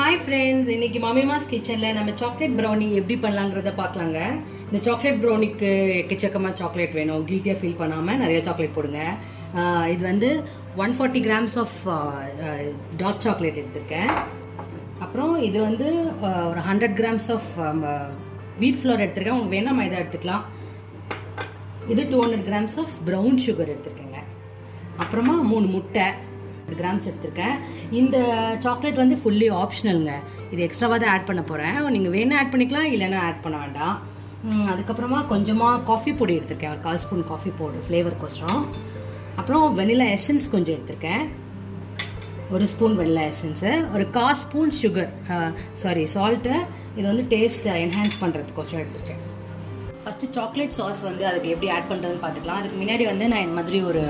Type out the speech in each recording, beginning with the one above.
Hi friends, இன்னைக்கு மம்மிமாஸ் கிச்சனில் நம்ம சாக்லேட் ப்ரௌனி எப்படி பண்ணலாங்கிறத பார்க்கலாங்க. இந்த சாக்லேட் ப்ரௌனிக்கு எக்கச்சக்கமாக சாக்லேட் வேணும். கில்ட்டியாக ஃபீல் பண்ணாமல் நிறைய சாக்லேட் போடுங்க. இது வந்து 140 கிராம்ஸ் ஆஃப் டார்க் சாக்லேட் எடுத்திருக்கேன். அப்புறம் இது வந்து ஒரு 100 கிராம்ஸ் ஆஃப் வீட் ஃப்ளோர் எடுத்திருக்கேன். உங்களுக்கு வேணால் மைதா எடுத்துக்கலாம். இது 200 கிராம்ஸ் ஆஃப் ப்ரௌன் சுகர் எடுத்திருக்கேங்க. அப்புறமா 3 முட்டை கிராம்ஸ் எடுத்திருக்கேன். இந்த சாக்லேட் வந்து ஃபுல்லி ஆப்ஷனலுங்க. இது எக்ஸ்ட்ராவாக தான் ஆட் பண்ண போகிறேன். நீங்கள் வேணால் ஆட் பண்ணிக்கலாம், இல்லைன்னா ஆட் பண்ண வேண்டாம். அதுக்கப்புறமா கொஞ்சமாக காஃபி பொடி எடுத்திருக்கேன், ஒரு 1/4 ஸ்பூன் காஃபி பவுடர் ஃப்ளேவர்க்கோசரம். அப்புறம் வெனிலா எசன்ஸ் கொஞ்சம் எடுத்திருக்கேன், 1 ஸ்பூன் வெனிலா எசன்ஸு, ஒரு 1/4 ஸ்பூன் சுகர் சால்ட்டு. இது வந்து டேஸ்ட்டை என்ஹான்ஸ் பண்ணுறதுக்கோசரம் எடுத்திருக்கேன். ஃபஸ்ட்டு சாக்லேட் சாஸ் வந்து அதுக்கு எப்படி ஆட் பண்ணுறதுன்னு பார்த்துக்கலாம். அதுக்கு முன்னாடி வந்து நான் இந்த மாதிரி ஒரு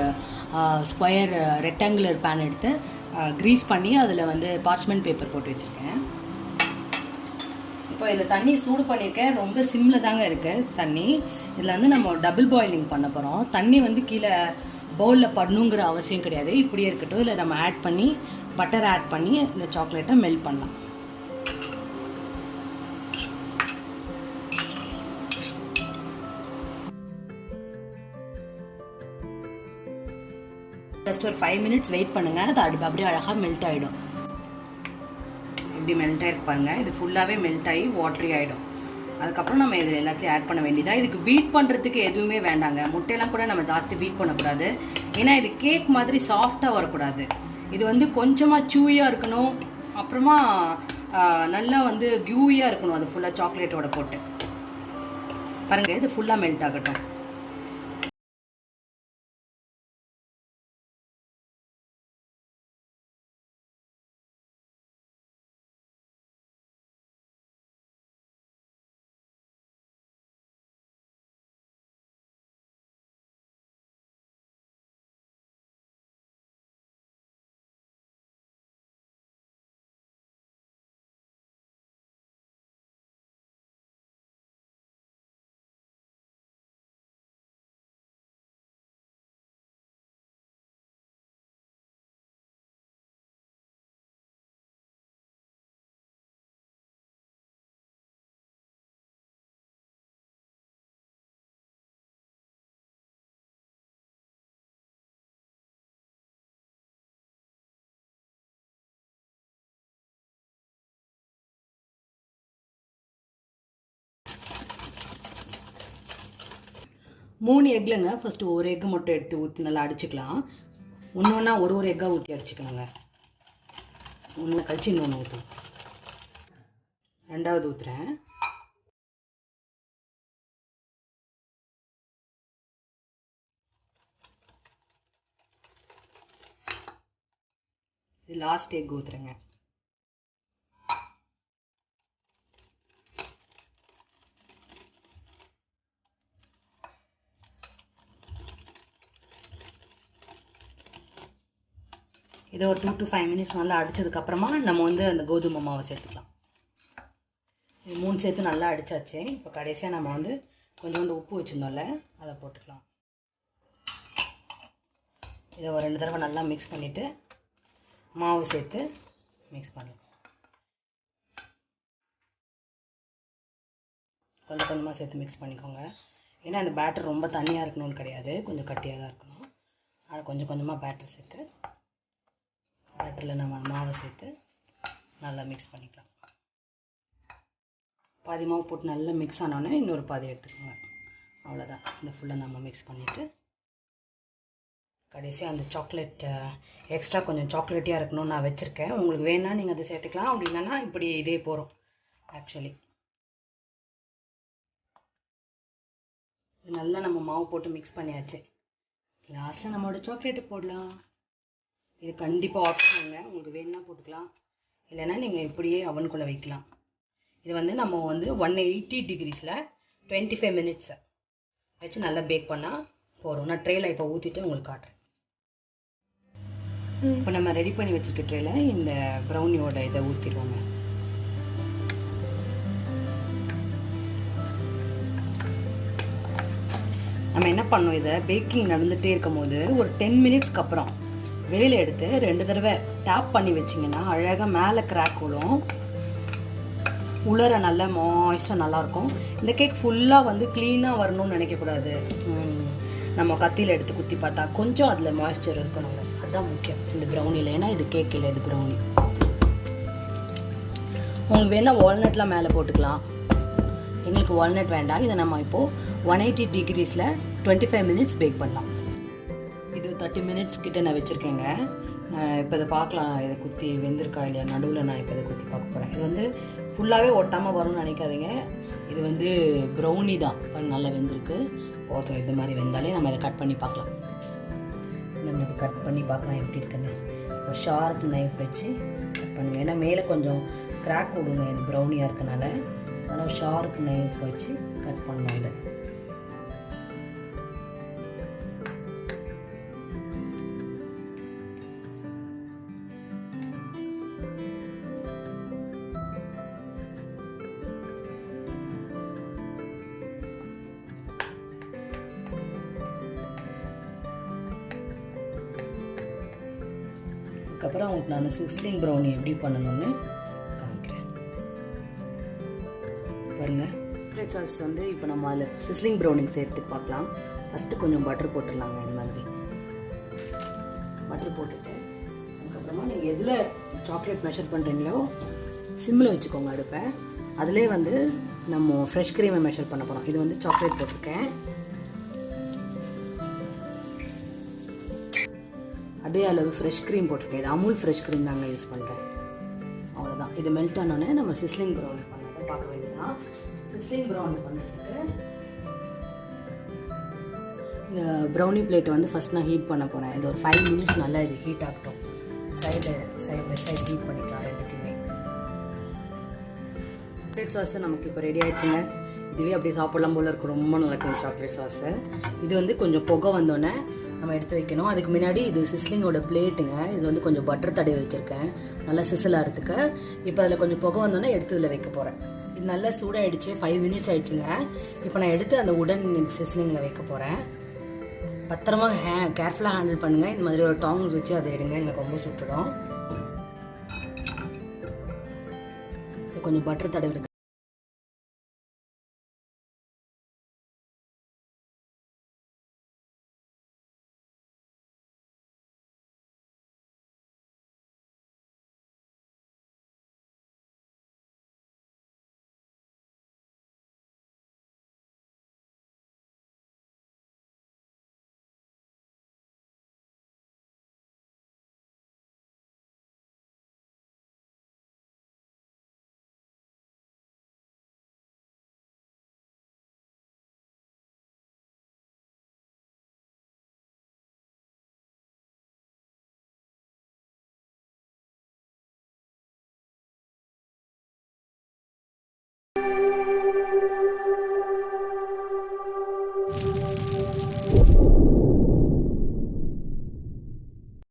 ஸ்கொயர் ரெக்டாங்குலர் பேன் எடுத்து க்ரீஸ் பண்ணி அதில் வந்து பார்ச்மெண்ட் பேப்பர் போட்டு வச்சுருக்கேன். இப்போ இதில் தண்ணி சூடு பண்ணியிருக்கேன். ரொம்ப சிம்மில் தாங்க இருக்குது தண்ணி. இதில் வந்து நம்ம டபுள் பாயிலிங் பண்ண போகிறோம். தண்ணி வந்து கீழே பவுலில் படணுங்கிற அவசியம் கிடையாது. இப்படியே இருக்கட்டும். இதில் நம்ம ஆட் பண்ணி பட்டர் ஆட் பண்ணி இந்த சாக்லேட்டை மெல்ட் பண்ணலாம். ஜஸ்ட் ஒரு 5 மினிட்ஸ் வெயிட் பண்ணுங்கள். அது அப்படியே அழகாக மெல்ட் ஆகிடும். இப்படி மெல்ட் ஆகிருப்பாங்க. இது ஃபுல்லாகவே மெல்ட் ஆகி வாட்டரி ஆகிடும். அதுக்கப்புறம் நம்ம இதில் எல்லாத்தையும் ஆட் பண்ண வேண்டியதாக. இதுக்கு பீட் பண்ணுறதுக்கு எதுவுமே வேண்டாங்க. முட்டையெல்லாம் கூட நம்ம ஜாஸ்தி பீட் பண்ணக்கூடாது. ஏன்னா இது கேக் மாதிரி சாஃப்டாக வரக்கூடாது. இது வந்து கொஞ்சமாக சூயாக இருக்கணும். அப்புறமா நல்லா வந்து கியூயாக இருக்கணும். அது ஃபுல்லாக சாக்லேட்டோட போட்டு பாருங்கள். இது ஃபுல்லாக மெல்ட் ஆகட்டும். மூணு எக்லங்க. ஃபஸ்ட்டு ஒரு எக்கு மட்டும் எடுத்து ஊற்றி நல்லா அடிச்சுக்கலாம். ஒன்று ஒரு எக்காக ஊற்றி அடிச்சுக்கலாங்க. ஒன்று கழிச்சு இன்னொன்று ஊற்றும். ரெண்டாவது ஊற்றுறேன். இது லாஸ்ட் எக் ஊற்றுறேங்க. இதை ஒரு 2 to 5 மினிட்ஸ் நல்லா அடித்ததுக்கப்புறமா நம்ம வந்து அந்த கோதுமை மாவை சேர்த்துக்கலாம். இது 3 சேர்த்து நல்லா அடித்தாச்சு. இப்போ கடைசியாக நம்ம வந்து கொஞ்சோண்டு உப்பு வச்சுருந்தோம்ல, அதை போட்டுக்கலாம். இதை ஒரு 2 தடவை நல்லா மிக்ஸ் பண்ணிவிட்டு மாவு சேர்த்து மிக்ஸ் பண்ணலாம். கொஞ்சம் கொஞ்சமாக சேர்த்து மிக்ஸ் பண்ணிக்கோங்க. ஏன்னா அந்த பேட்டர் ரொம்ப தண்ணியாக இருக்கணும்னு கிடையாது, கொஞ்சம் கட்டியாக தான் இருக்கணும். அதை கொஞ்சம் கொஞ்சமாக பேட்டர் சேர்த்து பேட்டரில் நம்ம மாவை சேர்த்து நல்லா மிக்ஸ் பண்ணிக்கலாம். பாதி மாவு போட்டு நல்லா மிக்ஸ் ஆனோடனே இன்னொரு பாதி எடுத்துக்கோங்க. அவ்வளோதான். இந்த ஃபுல்லாக நம்ம மிக்ஸ் பண்ணிவிட்டு கடைசியாக அந்த சாக்லேட் எக்ஸ்ட்ரா கொஞ்சம் சாக்லேட்டியாக இருக்கணும்னு நான் வச்சுருக்கேன். உங்களுக்கு வேணால் நீங்கள் அதை சேர்த்துக்கலாம். அப்படி இல்லைன்னா இப்படி இதே போகிறோம். ஆக்சுவலி நல்லா நம்ம மாவு போட்டு மிக்ஸ் பண்ணியாச்சு. லாஸ்ட்டில் நம்மளோட சாக்லேட்டு போடலாம். இது கண்டிப்பாக ஆப்ஷனுங்க. உங்களுக்கு வேணும்னா போட்டுக்கலாம், இல்லைன்னா நீங்கள் இப்படியே அவனுக்குள்ளே வைக்கலாம். இது வந்து நம்ம வந்து 180 டிகிரிஸில் 25 மினிட்ஸ் வச்சு நல்லா பேக் பண்ணால் போகிறோம். நான் ட்ரேயில் இப்போ ஊற்றிட்டு உங்களுக்கு காட்டுறேன். இப்போ நம்ம ரெடி பண்ணி வச்சுருக்க ட்ரேயில் இந்த ப்ரௌனியோட இதை ஊற்றிடுவோங்க. நம்ம என்ன பண்ணோம், இதை பேக்கிங் நடந்துகிட்டே இருக்கும் போது ஒரு 10 மினிட்ஸ்க்கு அப்புறம் வெளியில் எடுத்து 2 தடவை டேப் பண்ணி வச்சிங்கன்னா அழகாக மேலே கிராக் விடும். உலர நல்ல மாய்ஸ்டாக நல்லாயிருக்கும். இந்த கேக் ஃபுல்லாக வந்து க்ளீனாக வரணும்னு நினைக்கக்கூடாது. நம்ம கத்தியில் எடுத்து குத்தி பார்த்தா கொஞ்சம் அதில் மாய்ஸ்சர் இருக்கணுங்க. அதுதான் முக்கியம் இந்த ப்ரௌனியில். ஏன்னா இது கேக் இல்லை, இது ப்ரௌனி. உங்களுக்கு வேணால் வால்நட்லாம் மேலே போட்டுக்கலாம். எங்களுக்கு வால்நட் வேண்டாம். இதை நம்ம இப்போது 180 டிகிரிஸில் 25 மினிட்ஸ் பேக் பண்ணலாம். இது 30 மினிட்ஸ் கிட்டே நான் வச்சுருக்கேங்க. நான் இப்போ இதை பார்க்கலாம், இதை குத்தி வெந்திருக்கா இல்லையா. நடுவில் நான் இப்போ இதை குத்தி பார்க்க போகிறேன். இது வந்து ஃபுல்லாகவே ஒட்டாமல் வரும்னு நினைக்காதீங்க. இது வந்து ப்ரௌனி தான், நல்லா வெந்திருக்கு. போதும், இது மாதிரி வெந்தாலே நம்ம இதை கட் பண்ணி பார்க்கலாம். நம்ம இதை கட் பண்ணி பார்க்கலாம் எப்படி இருக்குன்னு. ஒரு ஷார்ப் நைஃப் வச்சு கட் பண்ணுங்கள். ஏன்னா மேலே கொஞ்சம் கிராக் விடுங்க, இது ப்ரௌனியாக இருக்கனால. அதனால் ஷார்ப் நைஃப் வச்சு கட் பண்ணலாம் இதை. அதுக்கப்புறம் அவங்களுக்கு நான் சிஸ்லிங் ப்ரௌனி எப்படி பண்ணணும்னு காமிக்கிறேன். பாருங்கள், சாக்லேட் சாஸ் வந்து இப்போ நம்ம அதில் சிஸ்லிங் ப்ரௌனிங் சேர்த்துக்கு பார்க்கலாம். ஃபஸ்ட்டு கொஞ்சம் பட்டர் போட்டுடலாங்க. இந்த மாதிரி பட்டர் போட்டுட்டு அதுக்கப்புறமா நீங்கள் எதில் சாக்லேட் மெஷர் பண்ணுறீங்களோ சிம்மில் வச்சுக்கோங்க அடுப்பை. அதிலே வந்து நம்ம ஃப்ரெஷ் க்ரீமை மெஷர் பண்ண போகிறோம். இது வந்து சாக்லேட் போட்டிருக்கேன். அதே அளவு ஃப்ரெஷ் க்ரீம் போட்டிருக்கேன். இது அமுல் ஃப்ரெஷ் க்ரீம் தாங்க யூஸ் பண்ணுறேன். அவ்வளோதான். இது மெல்ட் ஆனோடனே நம்ம சிஸ்லிங் ப்ரௌனி பண்ணுறது பார்க்க வேண்டியதான். சிஸ்லிங் ப்ரௌனி பண்ணுறதுக்கு இந்த ப்ரௌனி பிளேட்டை வந்து ஃபஸ்ட் நான் ஹீட் பண்ண போகிறேன். இது ஒரு 5 மினிட்ஸ் நல்லா இது ஹீட் ஆகட்டும். சைடு பை சைடு ஹீட் பண்ணிக்கலாம் ரெண்டுத்தையுமே. சாக்லேட் சாஸு நமக்கு இப்போ ரெடி ஆகிடுச்சுங்க. இதுவே அப்படியே சாப்பிடலாம் போல் இருக்கும். ரொம்ப நல்லா இருக்கும் சாக்லேட் சாஸு. இது வந்து கொஞ்சம் புகை வந்தோடனே நம்ம எடுத்து வைக்கணும். அதுக்கு முன்னாடி இது சிஸ்லிங்கோட பிளேட்டுங்க. இது வந்து கொஞ்சம் பட்டர் தடவி வச்சுருக்கேன் நல்லா சிசில் ஆகிறதுக்கு. இப்போ அதில் கொஞ்சம் புகை வந்தோன்னே எடுத்து இதில் வைக்க போகிறேன். இது நல்லா சூடாகிடுச்சு. 5 மினிட்ஸ் ஆகிடுச்சுங்க. இப்போ நான் எடுத்து அந்த உடன் சிஸ்லிங்கில் வைக்க போகிறேன். பத்திரமா கேர்ஃபுல்லாக ஹேண்டில் பண்ணுங்கள். இந்த மாதிரி ஒரு டாங்ஸ் வச்சு அதை எடுங்க, எனக்கு ரொம்ப சுட்டுடும். கொஞ்சம் பட்டர் தடவி